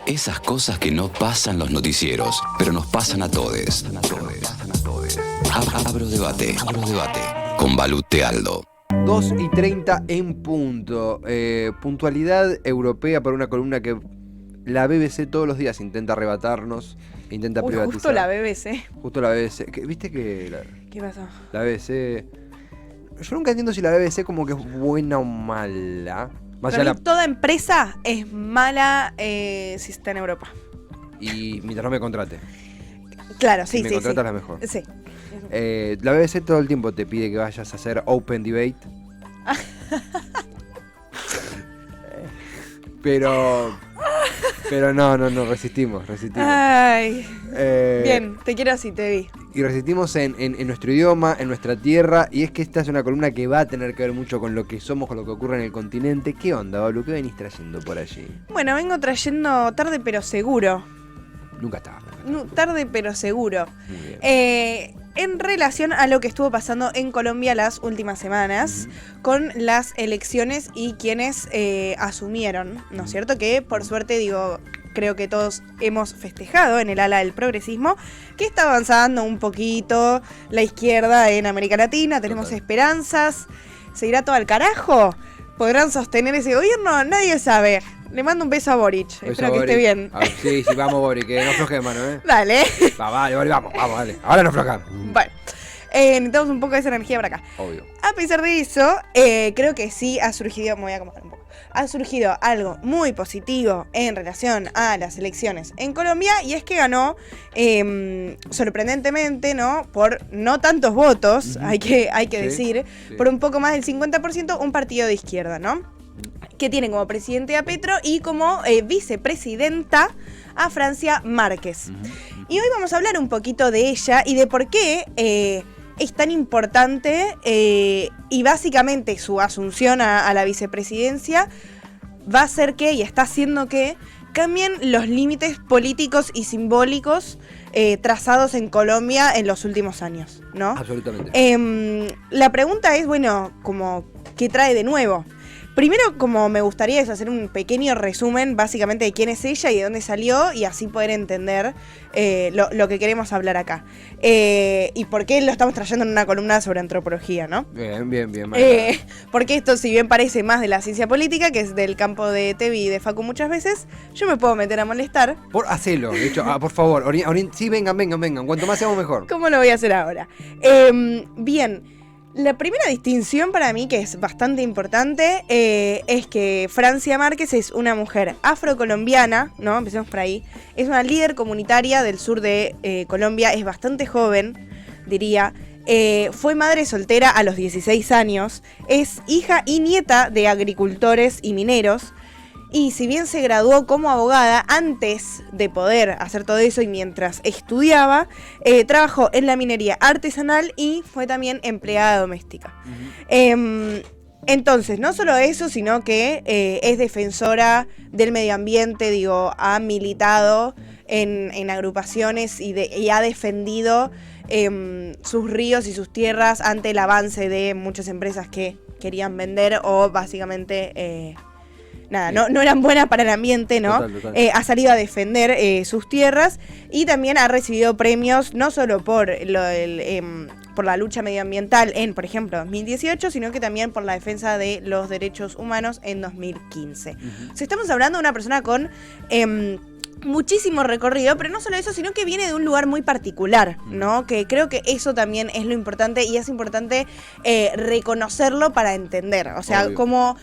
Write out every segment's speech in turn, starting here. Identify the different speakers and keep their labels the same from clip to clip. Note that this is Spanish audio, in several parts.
Speaker 1: Esas cosas que no pasan los noticieros, pero nos pasan a todos. Abro debate. Con Balute Aldo.
Speaker 2: 2:30 en punto. Puntualidad europea para una columna que la BBC todos los días intenta arrebatarnos, intenta privatizar.
Speaker 3: Justo la BBC.
Speaker 2: Justo la BBC. ¿Viste que
Speaker 3: ¿Qué pasó?
Speaker 2: la BBC... Yo nunca entiendo si la BBC como que es buena o mala. Más
Speaker 3: Para
Speaker 2: allá
Speaker 3: mí toda empresa es mala si está en Europa.
Speaker 2: Y mientras no me contrate.
Speaker 3: Claro,
Speaker 2: Si
Speaker 3: sí,
Speaker 2: me
Speaker 3: sí.
Speaker 2: contratas la mejor.
Speaker 3: Sí.
Speaker 2: La BBC todo el tiempo te pide que vayas a hacer open debate. Pero no, resistimos.
Speaker 3: Ay.
Speaker 2: Eh,
Speaker 3: Bien, te quiero así, te vi.
Speaker 2: Y resistimos en nuestro idioma, en nuestra tierra. Y es que esta es una columna que va a tener que ver mucho con lo que somos, con lo que ocurre en el continente. ¿Qué onda, Pablo? ¿Qué venís trayendo por allí?
Speaker 3: Bueno, vengo trayendo tarde pero seguro.
Speaker 2: Nunca estaba.
Speaker 3: Tarde pero seguro.
Speaker 2: Muy bien.
Speaker 3: En relación a lo que estuvo pasando en Colombia las últimas semanas con las elecciones y quienes asumieron, ¿no es cierto? Que por suerte, creo que todos hemos festejado en el ala del progresismo, que está avanzando un poquito la izquierda en América Latina, tenemos
Speaker 2: Total.
Speaker 3: esperanzas, ¿se irá todo al carajo? ¿Podrán sostener ese gobierno? Nadie sabe. Le mando un beso a Boric, espero que esté bien.
Speaker 2: A ver, sí, vamos, Boric, que no afloje, mano,
Speaker 3: Dale.
Speaker 2: Vale, Boric, vamos, dale. Ahora no aflojamos.
Speaker 3: Bueno, necesitamos un poco de esa energía para acá.
Speaker 2: Obvio.
Speaker 3: A pesar de eso, creo que sí ha surgido, me voy a acomodar un poco, ha surgido algo muy positivo en relación a las elecciones en Colombia, y es que ganó, sorprendentemente, ¿no? Por no tantos votos, hay que
Speaker 2: Sí,
Speaker 3: decir,
Speaker 2: sí.
Speaker 3: por un poco más del 50%, un partido de izquierda, ¿no? Que tiene como presidente a Petro y como vicepresidenta a Francia Márquez. Y hoy vamos a hablar un poquito de ella y de por qué es tan importante y básicamente su asunción a la vicepresidencia va a hacer que, y está haciendo que, cambien los límites políticos y simbólicos trazados en Colombia en los últimos años, ¿no?
Speaker 2: Absolutamente.
Speaker 3: La pregunta es, bueno, como, ¿qué trae de nuevo? Primero, como me gustaría es hacer un pequeño resumen básicamente de quién es ella y de dónde salió, y así poder entender lo que queremos hablar acá. Y por qué lo estamos trayendo en una columna sobre antropología, ¿no?
Speaker 2: Bien.
Speaker 3: Porque esto, si bien parece más de la ciencia política, que es del campo de Tevi y de Facu muchas veces, yo me puedo meter a molestar.
Speaker 2: Hacelo, de hecho, por favor. Sí, vengan. Cuanto más seamos mejor.
Speaker 3: ¿Cómo lo voy a hacer ahora? Bien. La primera distinción para mí, que es bastante importante, es que Francia Márquez es una mujer afrocolombiana, ¿no? Empecemos por ahí. Es una líder comunitaria del sur de Colombia, es bastante joven, diría. Fue madre soltera a los 16 años, es hija y nieta de agricultores y mineros. Y si bien se graduó como abogada, antes de poder hacer todo eso y mientras estudiaba, trabajó en la minería artesanal y fue también empleada doméstica. Entonces, no solo eso, sino que es defensora del medio ambiente, ha militado en agrupaciones y ha defendido sus ríos y sus tierras ante el avance de muchas empresas que querían vender o básicamente... no eran buenas para el ambiente, ¿no?
Speaker 2: Total.
Speaker 3: Ha salido a defender sus tierras y también ha recibido premios no solo por la lucha medioambiental en, por ejemplo, 2018, sino que también por la defensa de los derechos humanos en 2015. O sea, estamos hablando de una persona con muchísimo recorrido, pero no solo eso, sino que viene de un lugar muy particular, ¿no? Que creo que eso también es lo importante y es importante reconocerlo para entender. O sea,
Speaker 2: Obvio.
Speaker 3: como...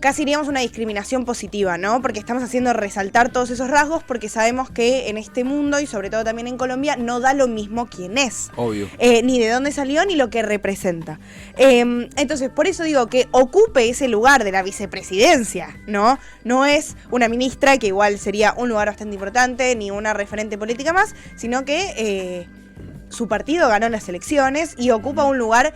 Speaker 3: Casi diríamos una discriminación positiva, ¿no? Porque estamos haciendo resaltar todos esos rasgos porque sabemos que en este mundo y sobre todo también en Colombia no da lo mismo quién es.
Speaker 2: Obvio.
Speaker 3: Ni de dónde salió ni lo que representa. Entonces, por eso digo que ocupe ese lugar de la vicepresidencia, ¿no? No es una ministra, que igual sería un lugar bastante importante, ni una referente política más, sino que su partido ganó las elecciones y ocupa un lugar...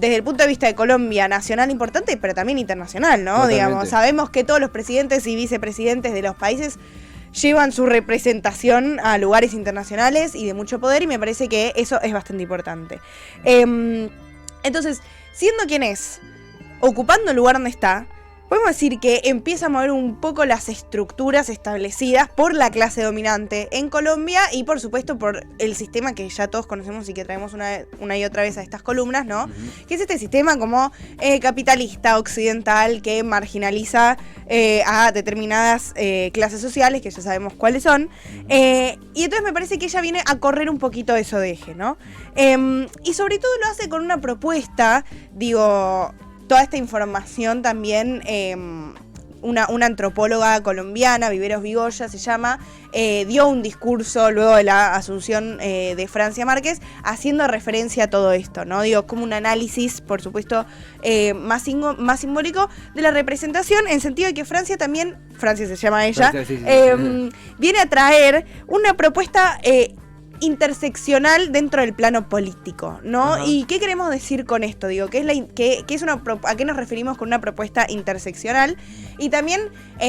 Speaker 3: Desde el punto de vista de Colombia, nacional importante, pero también internacional, ¿no?
Speaker 2: Totalmente.
Speaker 3: Digamos, sabemos que todos los presidentes y vicepresidentes de los países llevan su representación a lugares internacionales y de mucho poder, y me parece que eso es bastante importante. Entonces, siendo quien es, ocupando el lugar donde está, podemos decir que empieza a mover un poco las estructuras establecidas por la clase dominante en Colombia y por supuesto por el sistema que ya todos conocemos y que traemos una y otra vez a estas columnas, ¿no? Que es este sistema como capitalista occidental que marginaliza a determinadas clases sociales, que ya sabemos cuáles son. Y entonces me parece que ella viene a correr un poquito eso de eje, ¿no? Y sobre todo lo hace con una propuesta, digo, toda esta información también, una antropóloga colombiana, Viveros Vigoya se llama, dio un discurso luego de la asunción de Francia Márquez, haciendo referencia a todo esto, ¿no? Digo, como un análisis, por supuesto, más simbólico de la representación, en sentido de que Francia también, Francia se llama ella,
Speaker 2: Sí.
Speaker 3: viene a traer una propuesta interseccional dentro del plano político, ¿no?
Speaker 2: Ajá.
Speaker 3: ¿Y qué queremos decir con esto? Digo, ¿a qué nos referimos con una propuesta interseccional? Y también,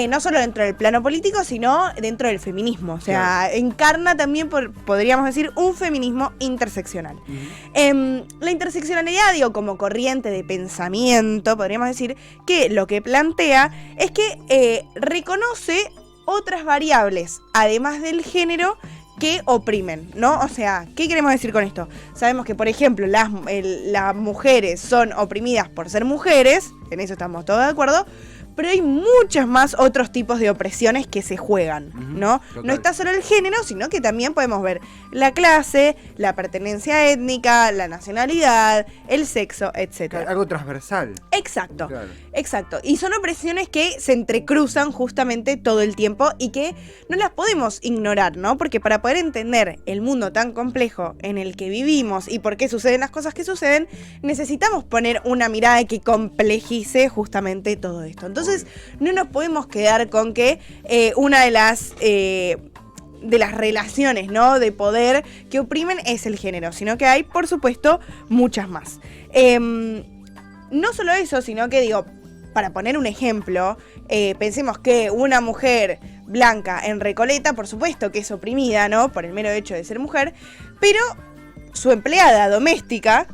Speaker 3: no solo dentro del plano político, sino dentro del feminismo. O sea, encarna también, podríamos decir, un feminismo interseccional. La interseccionalidad, digo, como corriente de pensamiento, podríamos decir que lo que plantea es que reconoce otras variables, además del género, que oprimen, ¿no? O sea, ¿qué queremos decir con esto? Sabemos que, por ejemplo, las mujeres son oprimidas por ser mujeres, en eso estamos todos de acuerdo, pero hay muchos más otros tipos de opresiones que se juegan, ¿no?
Speaker 2: Total.
Speaker 3: No está solo el género, sino que también podemos ver la clase, la pertenencia étnica, la nacionalidad, el sexo, etc.
Speaker 2: Algo transversal.
Speaker 3: Exacto,
Speaker 2: Claro.
Speaker 3: exacto. Y son opresiones que se entrecruzan justamente todo el tiempo y que no las podemos ignorar, ¿no? Porque para poder entender el mundo tan complejo en el que vivimos y por qué suceden las cosas que suceden, necesitamos poner una mirada que complejice justamente todo esto. Entonces, no nos podemos quedar con que una de las relaciones, ¿no?, de poder que oprimen es el género, sino que hay, por supuesto, muchas más. No solo eso, sino que, digo, para poner un ejemplo, pensemos que una mujer blanca en Recoleta, por supuesto que es oprimida, ¿no?, por el mero hecho de ser mujer, pero su empleada doméstica,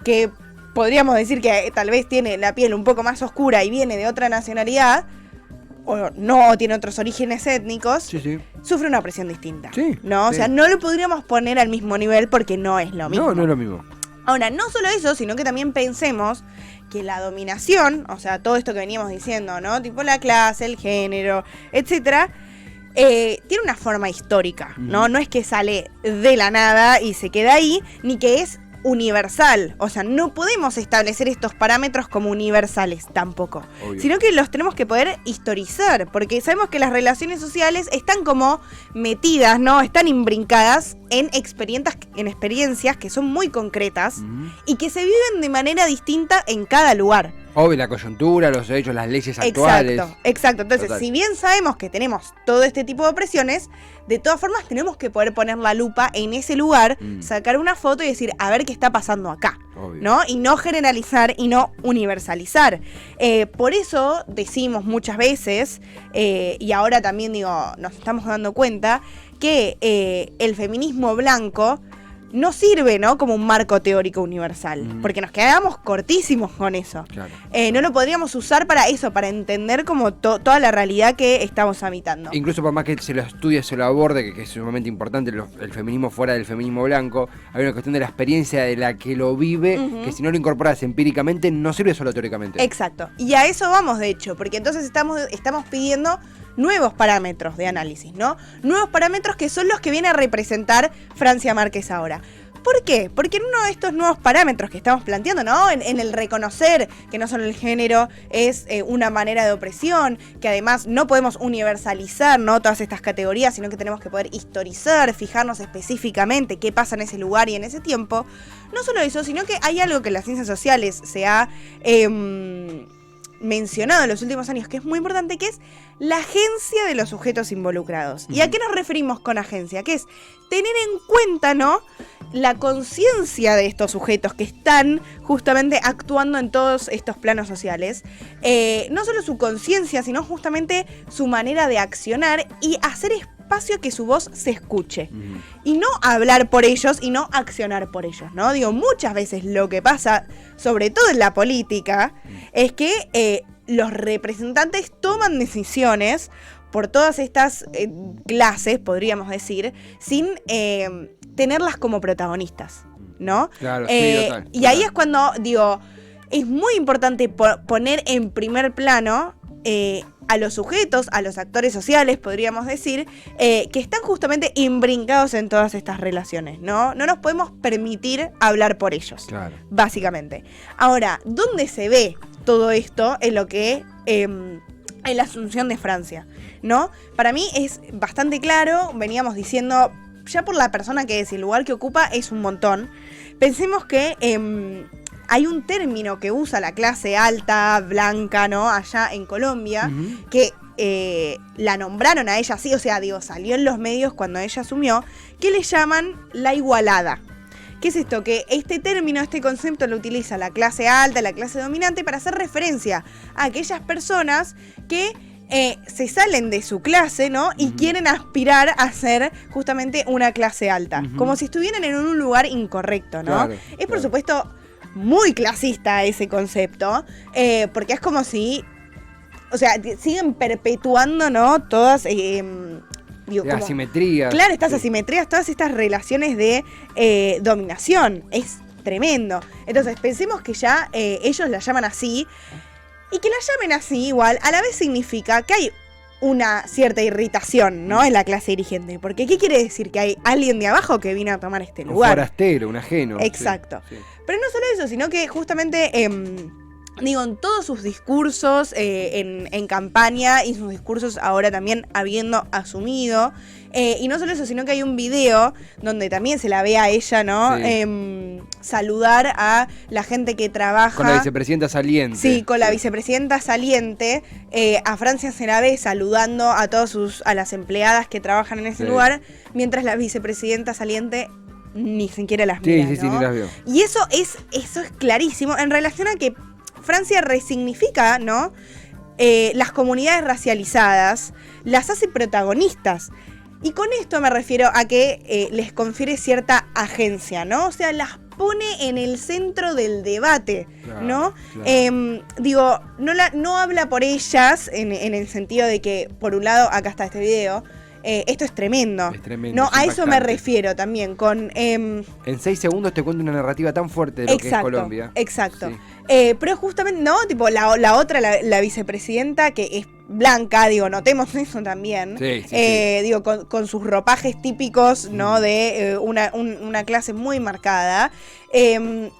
Speaker 3: que podríamos decir que tal vez tiene la piel un poco más oscura y viene de otra nacionalidad, o no, tiene otros orígenes étnicos,
Speaker 2: Sí.
Speaker 3: sufre una opresión distinta.
Speaker 2: Sí,
Speaker 3: ¿No? O
Speaker 2: sí.
Speaker 3: sea, no lo podríamos poner al mismo nivel porque no es lo mismo.
Speaker 2: No es lo mismo.
Speaker 3: Ahora, no solo eso, sino que también pensemos que la dominación, o sea, todo esto que veníamos diciendo, ¿no? Tipo la clase, el género, etcétera, tiene una forma histórica, ¿no? No es que sale de la nada y se queda ahí, ni que es universal. O sea, no podemos establecer estos parámetros como universales tampoco,
Speaker 2: Obvio.
Speaker 3: sino que los tenemos que poder historizar, porque sabemos que las relaciones sociales están como metidas, ¿no? Están imbrincadas en experiencias que son muy concretas y que se viven de manera distinta en cada lugar.
Speaker 2: Obvio, la coyuntura, los hechos, las leyes actuales.
Speaker 3: Exacto. Entonces,
Speaker 2: Total.
Speaker 3: si bien sabemos que tenemos todo este tipo de opresiones, de todas formas tenemos que poder poner la lupa en ese lugar, sacar una foto y decir, a ver qué está pasando acá,
Speaker 2: Obvio.
Speaker 3: ¿no? Y no generalizar y no universalizar. Por eso decimos muchas veces, y ahora también digo, nos estamos dando cuenta, que el feminismo blanco no sirve, ¿no?, como un marco teórico universal, porque nos quedamos cortísimos con eso.
Speaker 2: Claro.
Speaker 3: No lo podríamos usar para eso, para entender como toda la realidad que estamos habitando.
Speaker 2: Incluso por más que se lo estudie, se lo aborde, que es sumamente importante el feminismo fuera del feminismo blanco, hay una cuestión de la experiencia de la que lo vive, que si no lo incorporas empíricamente, no sirve solo teóricamente.
Speaker 3: Exacto. Y a eso vamos, de hecho, porque entonces estamos pidiendo nuevos parámetros de análisis, ¿no? Nuevos parámetros que son los que viene a representar Francia Márquez ahora. ¿Por qué? Porque en uno de estos nuevos parámetros que estamos planteando, ¿no? En el reconocer que no solo el género es una manera de opresión, que además no podemos universalizar, ¿no?, todas estas categorías, sino que tenemos que poder historizar, fijarnos específicamente qué pasa en ese lugar y en ese tiempo. No solo eso, sino que hay algo que en las ciencias sociales se ha mencionado en los últimos años, que es muy importante, que es la agencia de los sujetos involucrados. ¿Y a qué nos referimos con agencia? Que es tener en cuenta, ¿no?, la conciencia de estos sujetos que están justamente actuando en todos estos planos sociales. No solo su conciencia, sino justamente su manera de accionar y hacer espacio que su voz se escuche. Y no hablar por ellos y no accionar por ellos, ¿no? Digo, muchas veces lo que pasa, sobre todo en la política, es que los representantes toman decisiones por todas estas clases, podríamos decir, sin tenerlas como protagonistas, ¿no?
Speaker 2: Claro, sí, total,
Speaker 3: y ahí es cuando, digo, es muy importante poner en primer plano a los sujetos, a los actores sociales, podríamos decir, que están justamente imbrincados en todas estas relaciones, ¿no? No nos podemos permitir hablar por ellos,
Speaker 2: claro,
Speaker 3: básicamente. Ahora, ¿dónde se ve todo esto en lo que... en la Asunción de Francia, ¿no? Para mí es bastante claro, veníamos diciendo, ya por la persona que es y el lugar que ocupa es un montón. Pensemos que hay un término que usa la clase alta, blanca, ¿no? Allá en Colombia, que la nombraron a ella así, o sea, digo, salió en los medios cuando ella asumió, que le llaman la igualada. ¿Qué es esto? Que este término, este concepto lo utiliza la clase alta, la clase dominante, para hacer referencia a aquellas personas que se salen de su clase, ¿no? Y quieren aspirar a ser justamente una clase alta. Como si estuvieran en un lugar incorrecto, ¿no?
Speaker 2: Claro,
Speaker 3: es, por supuesto, muy clasista ese concepto, porque es como si... O sea, siguen perpetuando, ¿no? Todas... digo, como,
Speaker 2: asimetrías.
Speaker 3: Claro, estas asimetrías, todas estas relaciones de dominación. Es tremendo. Entonces, pensemos que ya ellos la llaman así. Y que la llamen así igual, a la vez significa que hay una cierta irritación, ¿no? En la clase dirigente. Porque ¿qué quiere decir? Que hay alguien de abajo que vino a tomar este lugar.
Speaker 2: Un forastero, un ajeno.
Speaker 3: Exacto.
Speaker 2: Sí, sí.
Speaker 3: Pero no solo eso, sino que justamente... digo, en todos sus discursos en campaña y sus discursos ahora también habiendo asumido. Y no solo eso, sino que hay un video donde también se la ve a ella, ¿no?
Speaker 2: Sí.
Speaker 3: Saludar a la gente que trabaja.
Speaker 2: Con la vicepresidenta saliente.
Speaker 3: Sí, con la vicepresidenta saliente. A Francia se la ve saludando a a las empleadas que trabajan en ese lugar, mientras la vicepresidenta saliente ni siquiera las mira,
Speaker 2: Sí,
Speaker 3: ¿no?
Speaker 2: ni las veo.
Speaker 3: Y eso es clarísimo en relación a que Francia resignifica, ¿no? Las comunidades racializadas, las hace protagonistas. Y con esto me refiero a que les confiere cierta agencia, ¿no? O sea, las pone en el centro del debate,
Speaker 2: claro,
Speaker 3: ¿no?
Speaker 2: Claro.
Speaker 3: Digo, no habla por ellas en el sentido de que, por un lado, acá está este video, esto es tremendo.
Speaker 2: Es tremendo.
Speaker 3: No,
Speaker 2: es
Speaker 3: a eso me
Speaker 2: impactante.
Speaker 3: refiero también, con...
Speaker 2: En 6 segundos te cuento una narrativa tan fuerte de lo que es Colombia.
Speaker 3: Exacto.
Speaker 2: Sí.
Speaker 3: Pero justamente, ¿no? Tipo, la otra, la vicepresidenta, que es blanca, digo, notemos eso también.
Speaker 2: Sí, sí.
Speaker 3: Digo, con sus ropajes típicos, ¿no? De una clase muy marcada.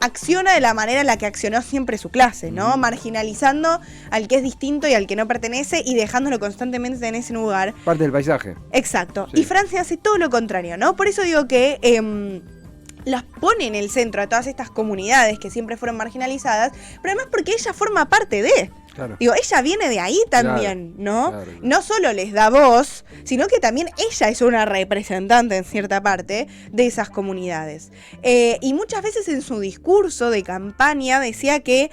Speaker 3: Acciona de la manera en la que accionó siempre su clase, ¿no? Marginalizando al que es distinto y al que no pertenece y dejándolo constantemente en ese lugar.
Speaker 2: Parte del paisaje.
Speaker 3: Exacto.
Speaker 2: Sí.
Speaker 3: Y Francia hace todo lo contrario, ¿no? Por eso digo que las pone en el centro a todas estas comunidades que siempre fueron marginalizadas, pero además porque ella forma parte de.
Speaker 2: Claro.
Speaker 3: Digo, ella viene de ahí también,
Speaker 2: Claro,
Speaker 3: ¿no?
Speaker 2: claro.
Speaker 3: No solo les da voz, sino que también ella es una representante en cierta parte de esas comunidades. Y muchas veces en su discurso de campaña decía que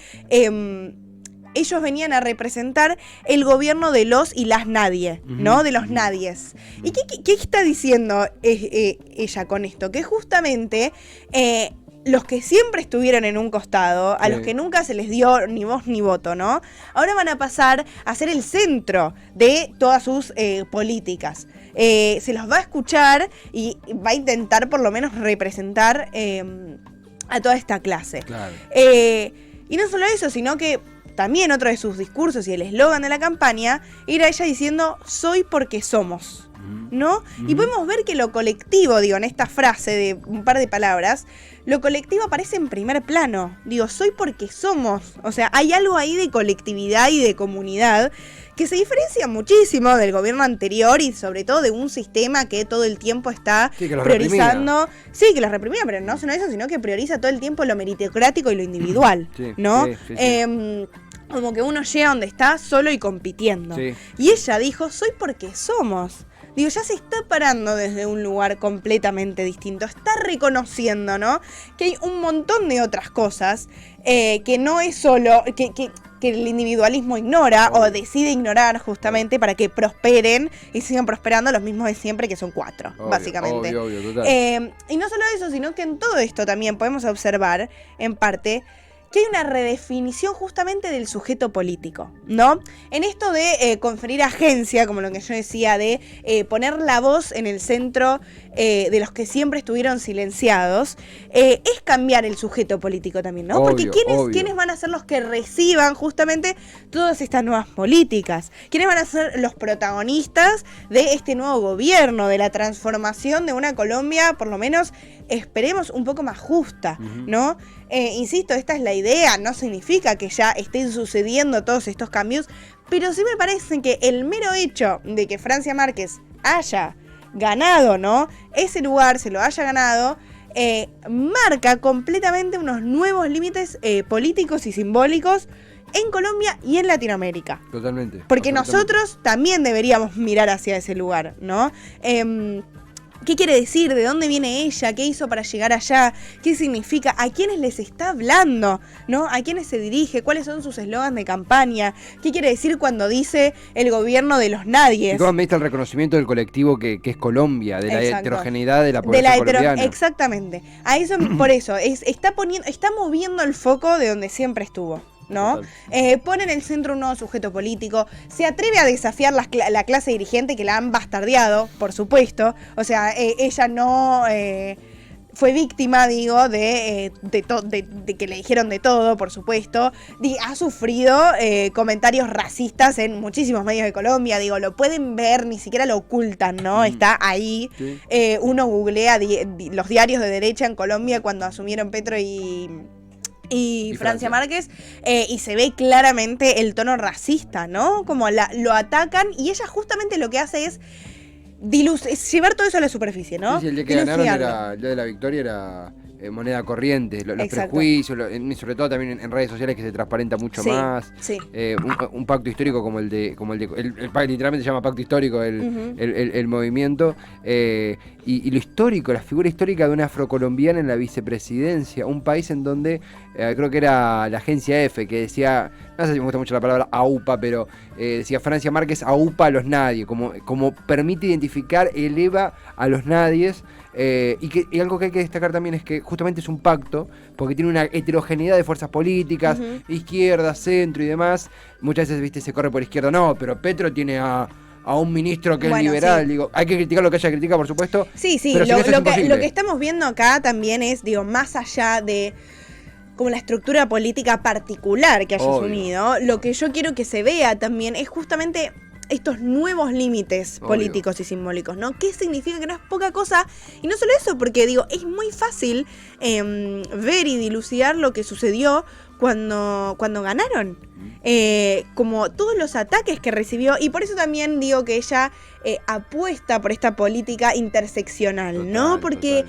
Speaker 3: ellos venían a representar el gobierno de los y las nadie, ¿no? De los nadies. ¿Y qué está diciendo ella con esto? Que justamente los que siempre estuvieron en un costado, a los que nunca se les dio ni voz ni voto, ¿no? Ahora van a pasar a ser el centro de todas sus políticas. Se los va a escuchar y va a intentar por lo menos representar a toda esta clase.
Speaker 2: Claro.
Speaker 3: Y no solo eso, sino que también otro de sus discursos y el eslogan de la campaña era ella diciendo soy porque somos, ¿no? Y podemos ver que lo colectivo, digo, en esta frase de un par de palabras, lo colectivo aparece en primer plano. Digo, soy porque somos. O sea, hay algo ahí de colectividad y de comunidad que se diferencia muchísimo del gobierno anterior y sobre todo de un sistema que todo el tiempo está priorizando. Sí, que los reprimía, pero no solo eso, sino que prioriza todo el tiempo lo meritocrático y lo individual, ¿no? Sí. Como que uno llega donde está solo y compitiendo. Sí. Y ella dijo, soy porque somos. Digo, ya se está parando desde un lugar completamente distinto. Está reconociendo, ¿no? Que hay un montón de otras cosas que no es solo... que el individualismo ignora o decide ignorar justamente para que prosperen y sigan prosperando los mismos de siempre, que son 4, básicamente.
Speaker 2: Obvio, total.
Speaker 3: Y no solo eso, sino que en todo esto también podemos observar, en parte, que hay una redefinición justamente del sujeto político, ¿no? En esto de conferir agencia, como lo que yo decía, de poner la voz en el centro de los que siempre estuvieron silenciados, es cambiar el sujeto político también, ¿no? Porque ¿quiénes van a ser los que reciban justamente todas estas nuevas políticas? ¿Quiénes van a ser los protagonistas de este nuevo gobierno, de la transformación de una Colombia, por lo menos esperemos, un poco más justa, ¿no? Insisto, esta es la idea, no significa que ya estén sucediendo todos estos cambios, pero sí me parece que el mero hecho de que Francia Márquez haya ganado, ¿no? Ese lugar, se lo haya ganado, marca completamente unos nuevos límites políticos y simbólicos en Colombia y en Latinoamérica.
Speaker 2: Totalmente.
Speaker 3: Porque nosotros también deberíamos mirar hacia ese lugar, ¿no? ¿Qué quiere decir? ¿De dónde viene ella? ¿Qué hizo para llegar allá? ¿Qué significa? ¿A quiénes les está hablando? ¿No? ¿A quiénes se dirige? ¿Cuáles son sus eslogans de campaña? ¿Qué quiere decir cuando dice el gobierno de los nadies?
Speaker 2: ¿Y cómo me diste el reconocimiento del colectivo que es Colombia, de la heterogeneidad de la población colombiana?
Speaker 3: Exactamente. A eso, por eso, está moviendo el foco de donde siempre estuvo, ¿no? Pone en el centro un nuevo sujeto político, se atreve a desafiar la clase dirigente que la han bastardeado, por supuesto. O sea, ella no fue víctima, digo, de que le dijeron de todo, por supuesto. Ha sufrido comentarios racistas en muchísimos medios de Colombia, digo, lo pueden ver, ni siquiera lo ocultan, ¿no? Está ahí. Sí. Uno googlea los diarios de derecha en Colombia cuando asumieron Petro y Francia Márquez, y se ve claramente el tono racista, ¿no? Como lo atacan, y ella justamente lo que hace es llevar todo eso a la superficie, ¿no?
Speaker 2: Sí, el día que ganaron el día de la victoria era moneda corriente, los prejuicios, sobre todo también en redes sociales, que se transparenta mucho más. Sí. Un pacto histórico como el literalmente se llama pacto histórico el movimiento, y lo histórico, la figura histórica de una afrocolombiana en la vicepresidencia, un país en donde creo que era la agencia EFE que decía, no sé si me gusta mucho la palabra AUPA, pero decía Francia Márquez AUPA a los nadie, como permite identificar, eleva a los nadies. Y algo que hay que destacar también es que justamente es un pacto, porque tiene una heterogeneidad de fuerzas políticas, izquierda, centro y demás. Muchas veces, viste, se corre por izquierda, no, pero Petro tiene a un ministro que es liberal. Sí. Digo, hay que criticar lo que haya critica, por supuesto.
Speaker 3: Sí, pero lo que estamos viendo acá también es, digo, más allá de como la estructura política particular que haya asumido, lo que yo quiero que se vea también es justamente estos nuevos límites políticos y simbólicos, ¿no? ¿Qué significa? Que no es poca cosa. Y no solo eso, porque digo, es muy fácil ver y dilucidar lo que sucedió cuando ganaron. Como todos los ataques que recibió, y por eso también digo que ella apuesta por esta política interseccional, ¿no? Porque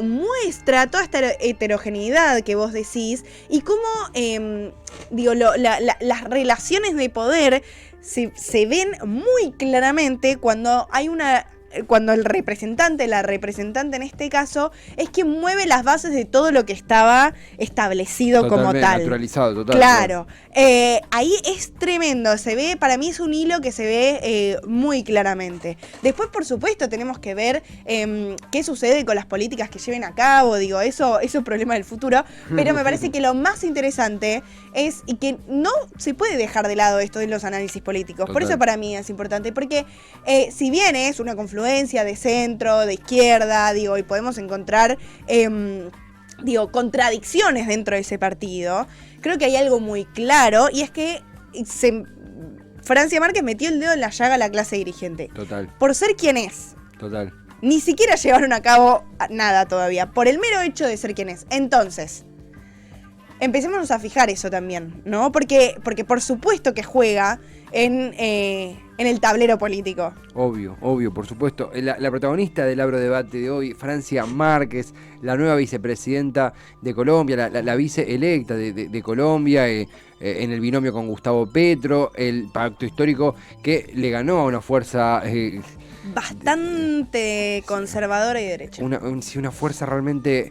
Speaker 3: muestra toda esta heterogeneidad que vos decís, y cómo, las relaciones de poder se ven muy claramente cuando hay cuando el representante, la representante en este caso, es quien mueve las bases de todo lo que estaba establecido como tal.
Speaker 2: Naturalizado, total.
Speaker 3: Claro. Ahí es tremendo, se ve, para mí es un hilo que se ve muy claramente. Después, por supuesto, tenemos que ver qué sucede con las políticas que lleven a cabo, digo, eso es un problema del futuro, pero me parece que lo más interesante es, y que no se puede dejar de lado esto de los análisis políticos. Total. Por eso para mí es importante, porque si bien es una confluencia de centro, de izquierda, digo, y podemos encontrar contradicciones dentro de ese partido, creo que hay algo muy claro, y es que Francia Márquez metió el dedo en la llaga a la clase dirigente.
Speaker 2: Total.
Speaker 3: Por ser quien es.
Speaker 2: Total.
Speaker 3: Ni siquiera llevaron a cabo nada todavía, por el mero hecho de ser quien es. Entonces, empecémonos a fijar eso también, ¿no? Porque por supuesto que juega en el tablero político.
Speaker 2: Obvio, por supuesto. La protagonista del Abrodebate de hoy, Francia Márquez, la nueva vicepresidenta de Colombia, la viceelecta de Colombia, en el binomio con Gustavo Petro, el pacto histórico que le ganó a una fuerza
Speaker 3: bastante conservadora y derecha.
Speaker 2: Una fuerza realmente.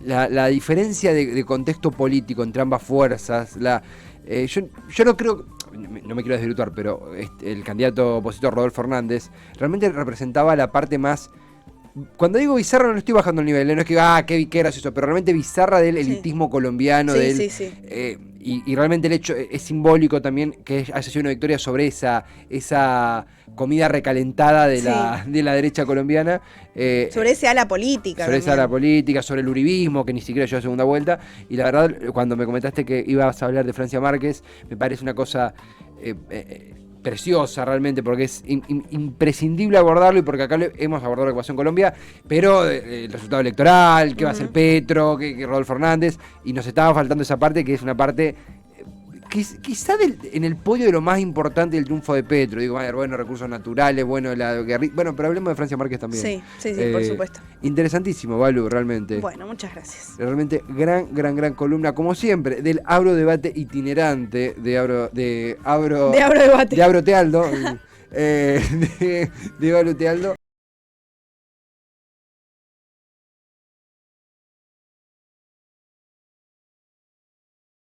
Speaker 2: La diferencia de contexto político entre ambas fuerzas. Yo no creo. No me quiero desvirtuar, pero el candidato opositor Rodolfo Hernández realmente representaba la parte más cuando digo bizarra no le estoy bajando el nivel, no es que, qué gracioso, pero realmente bizarra del elitismo colombiano, y realmente el hecho es simbólico también que haya sido una victoria sobre esa comida recalentada de la derecha colombiana.
Speaker 3: Sobre ese ala política.
Speaker 2: Sobre esa ala política, sobre el uribismo, que ni siquiera llegó a segunda vuelta. Y la verdad, cuando me comentaste que ibas a hablar de Francia Márquez, me parece una cosa preciosa realmente, porque es imprescindible abordarlo, y porque acá hemos abordado la ecuación Colombia, pero el resultado electoral, qué va a hacer Petro, que Rodolfo Hernández, y nos estaba faltando esa parte, que es una parte quizá en el podio de lo más importante del triunfo de Petro. Digo, bueno, recursos naturales, bueno, pero hablemos de Francia Márquez también.
Speaker 3: Sí, por supuesto.
Speaker 2: Interesantísimo, Balu, realmente.
Speaker 3: Bueno, muchas gracias.
Speaker 2: Realmente gran columna, como siempre, del Abrodebate itinerante de Abrotealdo. de Balu Tealdo.